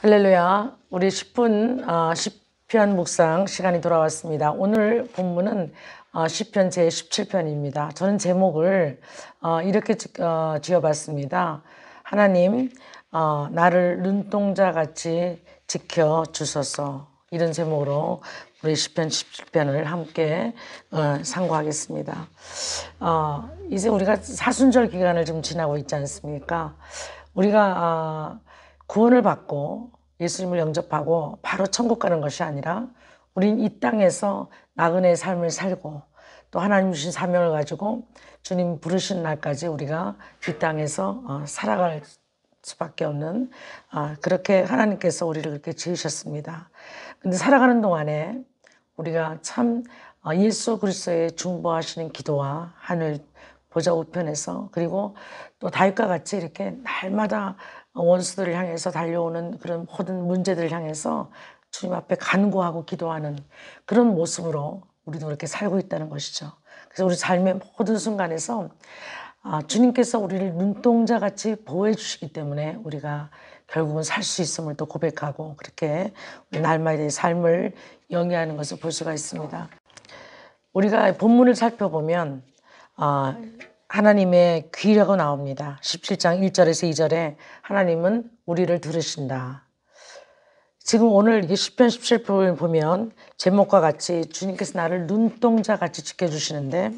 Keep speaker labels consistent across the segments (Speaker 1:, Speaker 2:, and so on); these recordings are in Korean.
Speaker 1: 할렐루야. 우리 10분 시편 묵상 시간이 돌아왔습니다. 오늘 본문은 시편 제17편입니다. 저는 제목을 이렇게 지어봤습니다. 하나님, 나를 눈동자같이 지켜주소서. 이런 제목으로 우리 시편 17편을 함께 상고하겠습니다. 이제 우리가 사순절 기간을 좀 지나고 있지 않습니까? 우리가 구원을 받고 예수님을 영접하고 바로 천국 가는 것이 아니라 우린 이 땅에서 나그네의 삶을 살고 또 하나님 주신 사명을 가지고 주님 부르신 날까지 우리가 이 땅에서 살아갈 수밖에 없는 그렇게 하나님께서 우리를 그렇게 지으셨습니다. 근데 살아가는 동안에 우리가 참 예수 그리스도의 중보하시는 기도와 하늘 보좌 우편에서 그리고 또 다윗과 같이 이렇게 날마다 원수들을 향해서 달려오는 그런 모든 문제들을 향해서 주님 앞에 간구하고 기도하는 그런 모습으로 우리도 이렇게 살고 있다는 것이죠. 그래서 우리 삶의 모든 순간에서 주님께서 우리를 눈동자같이 보호해 주시기 때문에 우리가 결국은 살 수 있음을 또 고백하고 그렇게 날마다의 삶을 영위하는 것을 볼 수가 있습니다. 우리가 본문을 살펴보면 하나님의 귀라고 나옵니다. 17장 1절에서 2절에 하나님은 우리를 들으신다. 지금 오늘 이 시편 17편을 보면 제목과 같이 주님께서 나를 눈동자같이 지켜주시는데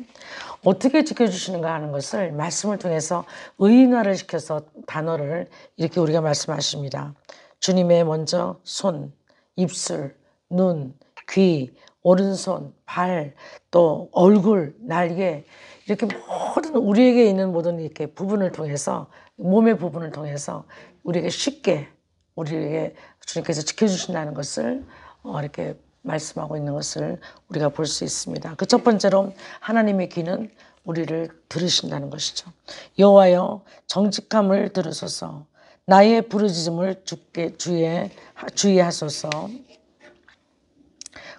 Speaker 1: 어떻게 지켜주시는가 하는 것을 말씀을 통해서 의인화를 시켜서 단어를 이렇게 우리가 말씀하십니다. 주님의 먼저 손, 입술, 눈, 귀, 오른손, 발, 또 얼굴, 날개 이렇게 모든 우리에게 있는 모든 이렇게 부분을 통해서 몸의 부분을 통해서 우리에게 쉽게 우리에게 주님께서 지켜주신다는 것을 이렇게 말씀하고 있는 것을 우리가 볼 수 있습니다. 그 첫 번째로 하나님의 귀는 우리를 들으신다는 것이죠. 여호와여 정직함을 들으소서. 나의 부르짖음을 주의하소서.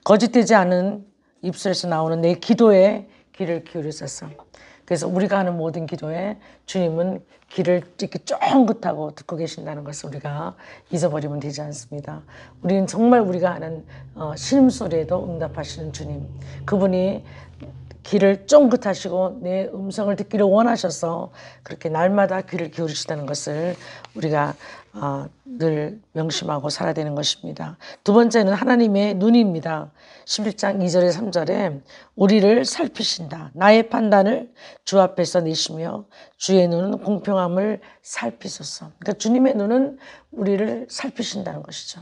Speaker 1: 거짓되지 않은 입술에서 나오는 내 기도에 귀를 기울이소서. 그래서 우리가 하는 모든 기도에 주님은 귀를 이렇게 쫑긋하고 듣고 계신다는 것을 우리가 잊어버리면 되지 않습니다. 우리는 정말 우리가 하는 신음소리에도 응답하시는 주님, 그분이 귀를 쫑긋하시고 내 음성을 듣기를 원하셔서 그렇게 날마다 귀를 기울이시다는 것을 우리가 늘 명심하고 살아야 되는 것입니다. 두 번째는 하나님의 눈입니다. 11장 2절에 3절에 우리를 살피신다. 나의 판단을 주 앞에서 내시며 주의 눈은 공평함을 살피소서. 그러니까 주님의 눈은 우리를 살피신다는 것이죠.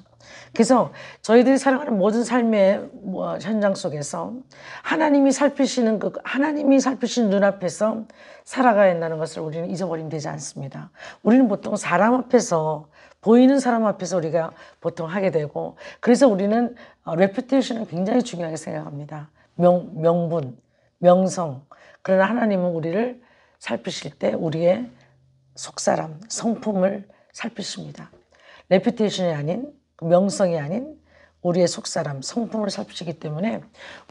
Speaker 1: 그래서 저희들이 살아가는 모든 삶의 현장 속에서 하나님이 살피시는 눈앞에서 살아가야 한다는 것을 우리는 잊어버리면 되지 않습니다. 우리는 보통 사람 앞에서 보이는 사람 앞에서 우리가 보통 하게 되고 그래서 우리는 레퓨테이션을 굉장히 중요하게 생각합니다. 명분, 명성. 그러나 하나님은 우리를 살피실 때 우리의 속사람, 성품을 살피십니다. 레퓨테이션이 아닌 명성이 아닌 우리의 속사람, 성품을 살피시기 때문에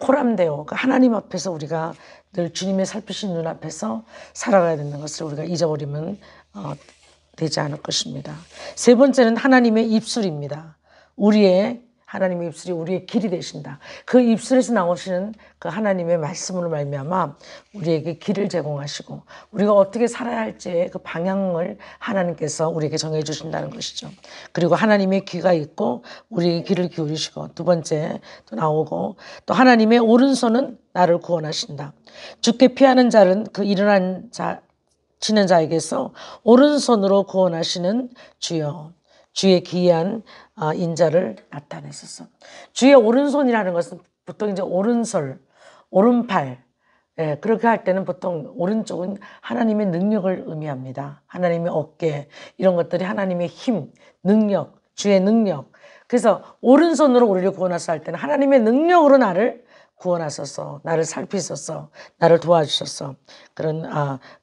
Speaker 1: 코람데오, 하나님 앞에서 우리가 늘 주님의 살피신 눈앞에서 살아가야 되는 것을 우리가 잊어버리면 되지 않을 것입니다. 세 번째는 하나님의 입술입니다. 하나님의 입술이 우리의 길이 되신다. 그 입술에서 나오시는 그 하나님의 말씀으로 말미암아 우리에게 길을 제공하시고 우리가 어떻게 살아야 할지의 그 방향을 하나님께서 우리에게 정해 주신다는 것이죠. 그리고 하나님의 귀가 있고 우리의 귀를 기울이시고 두 번째 또 나오고 또 하나님의 오른손은 나를 구원하신다. 주께 피하는 자는 그 일어난 치는 자에게서 오른손으로 구원하시는 주여. 주의 기이한 인자를 나타내소서. 주의 오른손이라는 것은 보통 이제 오른손, 오른팔, 그렇게 할 때는 보통 오른쪽은 하나님의 능력을 의미합니다. 하나님의 어깨, 이런 것들이 하나님의 힘, 능력, 주의 능력. 그래서 오른손으로 우리를 구원하소서 할 때는 하나님의 능력으로 나를 구원하소서, 나를 살피소서, 나를 도와주소서 그런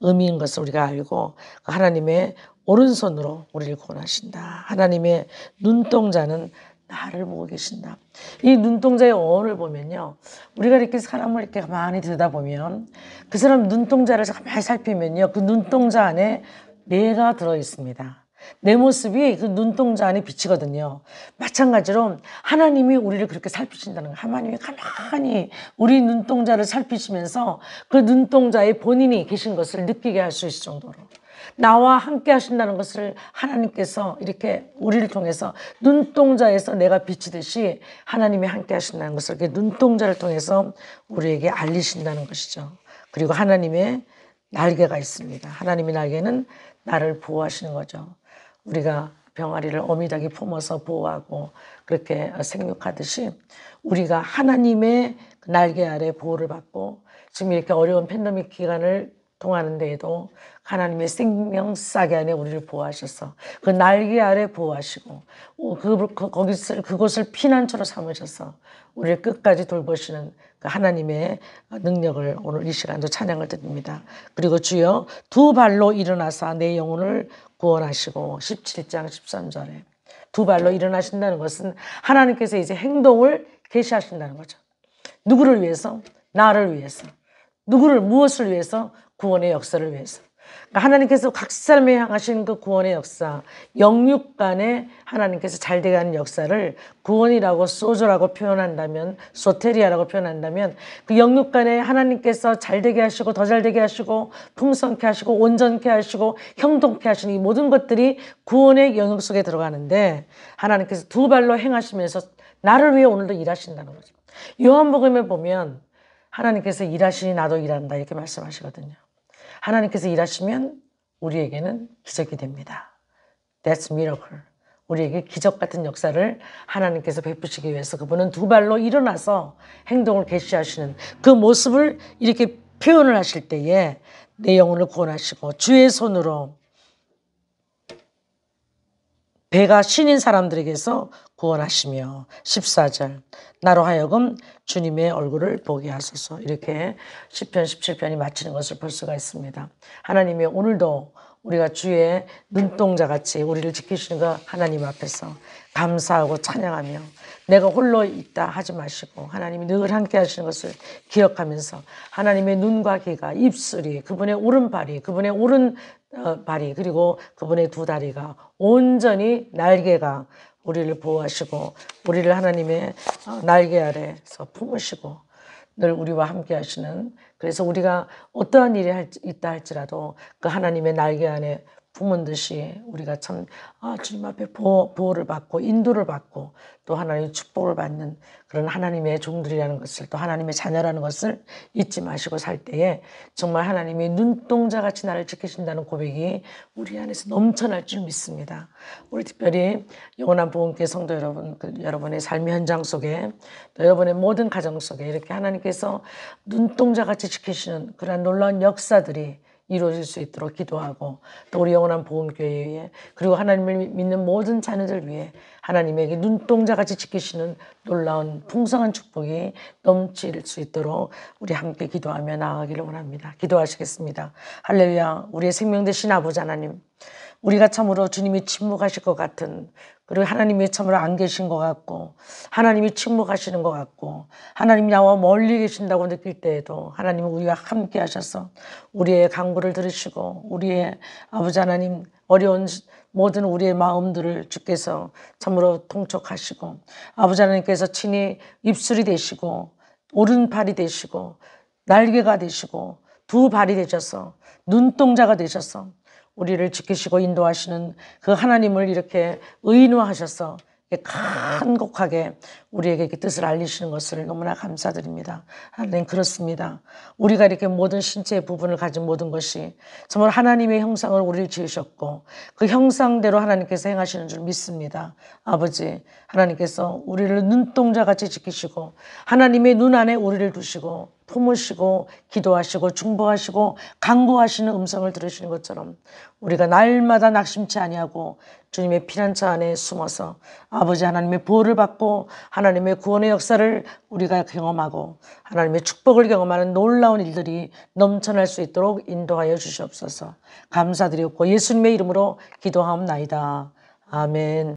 Speaker 1: 의미인 것을 우리가 알고 하나님의 오른손으로 우리를 구원하신다. 하나님의 눈동자는 나를 보고 계신다. 이 눈동자의 어원을 보면요, 우리가 이렇게 사람을 이렇게 가만히 들여다보면 그 사람 눈동자를 가만히 살피면요, 그 눈동자 안에 뇌가 들어 있습니다. 내 모습이 그 눈동자 안에 비치거든요. 마찬가지로 하나님이 우리를 그렇게 살피신다는 거예요. 하나님이 가만히 우리 눈동자를 살피시면서 그 눈동자에 본인이 계신 것을 느끼게 할 수 있을 정도로 나와 함께 하신다는 것을 하나님께서 이렇게 우리를 통해서 눈동자에서 내가 비치듯이 하나님이 함께 하신다는 것을 이렇게 눈동자를 통해서 우리에게 알리신다는 것이죠. 그리고 하나님의 날개가 있습니다. 하나님의 날개는 나를 보호하시는 거죠. 우리가 병아리를 어미닭이 품어서 보호하고 그렇게 생육하듯이 우리가 하나님의 날개 아래 보호를 받고 지금 이렇게 어려운 팬데믹 기간을 통하는 데에도 하나님의 생명싸개 안에 우리를 보호하셔서 그 날개 아래 보호하시고 그곳을 피난처로 삼으셔서 우리를 끝까지 돌보시는 그 하나님의 능력을 오늘 이 시간도 찬양을 드립니다. 그리고 주여 두 발로 일어나사 내 영혼을 구원하시고 17장 13절에 두 발로 일어나신다는 것은 하나님께서 이제 행동을 계시하신다는 거죠. 누구를 위해서? 나를 위해서. 무엇을 위해서? 구원의 역사를 위해서. 그러니까 하나님께서 각 사람에 향하신 그 구원의 역사, 영육간에 하나님께서 잘되게 하는 역사를 구원이라고 소조라고 표현한다면, 소테리아라고 표현한다면 그 영육간에 하나님께서 잘되게 하시고 더 잘되게 하시고 풍성케 하시고 온전케 하시고 형통케 하시는 이 모든 것들이 구원의 영역 속에 들어가는데 하나님께서 두 발로 행하시면서 나를 위해 오늘도 일하신다는 거죠. 요한복음에 보면 하나님께서 일하시니 나도 일한다 이렇게 말씀하시거든요. 하나님께서 일하시면 우리에게는 기적이 됩니다. That's miracle. 우리에게 기적 같은 역사를 하나님께서 베푸시기 위해서 그분은 두 발로 일어나서 행동을 개시하시는 그 모습을 이렇게 표현을 하실 때에 내 영혼을 구원하시고 주의 손으로 배가 신인 사람들에게서 구원하시며 14절 나로 하여금 주님의 얼굴을 보게 하소서. 이렇게 시편 17편이 마치는 것을 볼 수가 있습니다. 하나님이 오늘도 우리가 주의 눈동자같이 우리를 지키시는 그 하나님 앞에서 감사하고 찬양하며 내가 홀로 있다 하지 마시고 하나님이 늘 함께 하시는 것을 기억하면서 하나님의 눈과 귀가 입술이 그분의 오른발이 그분의 오른 발이 그리고 그분의 두 다리가 온전히 날개가 우리를 보호하시고 우리를 하나님의 날개 아래서 품으시고 늘 우리와 함께 하시는 그래서 우리가 어떠한 일이 있다 할지라도 그 하나님의 날개 안에 품은 듯이 우리가 참 주님 앞에 보호를 받고 인도를 받고 또 하나님의 축복을 받는 그런 하나님의 종들이라는 것을 또 하나님의 자녀라는 것을 잊지 마시고 살 때에 정말 하나님이 눈동자같이 나를 지키신다는 고백이 우리 안에서 넘쳐날 줄 믿습니다. 우리 특별히 영원한 보험교회 성도 여러분, 여러분의 삶의 현장 속에 또 여러분의 모든 가정 속에 이렇게 하나님께서 눈동자같이 지키시는 그러한 놀라운 역사들이 이루어질 수 있도록 기도하고 또 우리 영원한 보험교회 위에 그리고 하나님을 믿는 모든 자녀들 위해 하나님에게 눈동자같이 지키시는 놀라운 풍성한 축복이 넘칠 수 있도록 우리 함께 기도하며 나아가기를 원합니다. 기도하시겠습니다. 할렐루야. 우리의 생명 되신 아버지 하나님, 우리가 참으로 주님이 침묵하실 것 같은 그리고 하나님이 참으로 안 계신 것 같고 하나님이 침묵하시는 것 같고 하나님이 나와 멀리 계신다고 느낄 때에도 하나님은 우리와 함께 하셔서 우리의 간구를 들으시고 우리의 아버지 하나님 어려운 모든 우리의 마음들을 주께서 참으로 통촉하시고 아버지 하나님께서 친히 입술이 되시고 오른팔이 되시고 날개가 되시고 두 발이 되셔서 눈동자가 되셔서 우리를 지키시고 인도하시는 그 하나님을 이렇게 의인화하셔서 간곡하게 우리에게 이렇게 뜻을 알리시는 것을 너무나 감사드립니다. 하나님 그렇습니다. 우리가 이렇게 모든 신체의 부분을 가진 모든 것이 정말 하나님의 형상을 우리를 지으셨고 그 형상대로 하나님께서 행하시는 줄 믿습니다. 아버지 하나님께서 우리를 눈동자같이 지키시고 하나님의 눈 안에 우리를 두시고 품으시고 기도하시고 중보하시고 간구하시는 음성을 들으시는 것처럼 우리가 날마다 낙심치 아니하고 주님의 피난처 안에 숨어서 아버지 하나님의 보호를 받고 하나님의 구원의 역사를 우리가 경험하고 하나님의 축복을 경험하는 놀라운 일들이 넘쳐날 수 있도록 인도하여 주시옵소서. 감사드리옵고 예수님의 이름으로 기도하옵나이다. 아멘.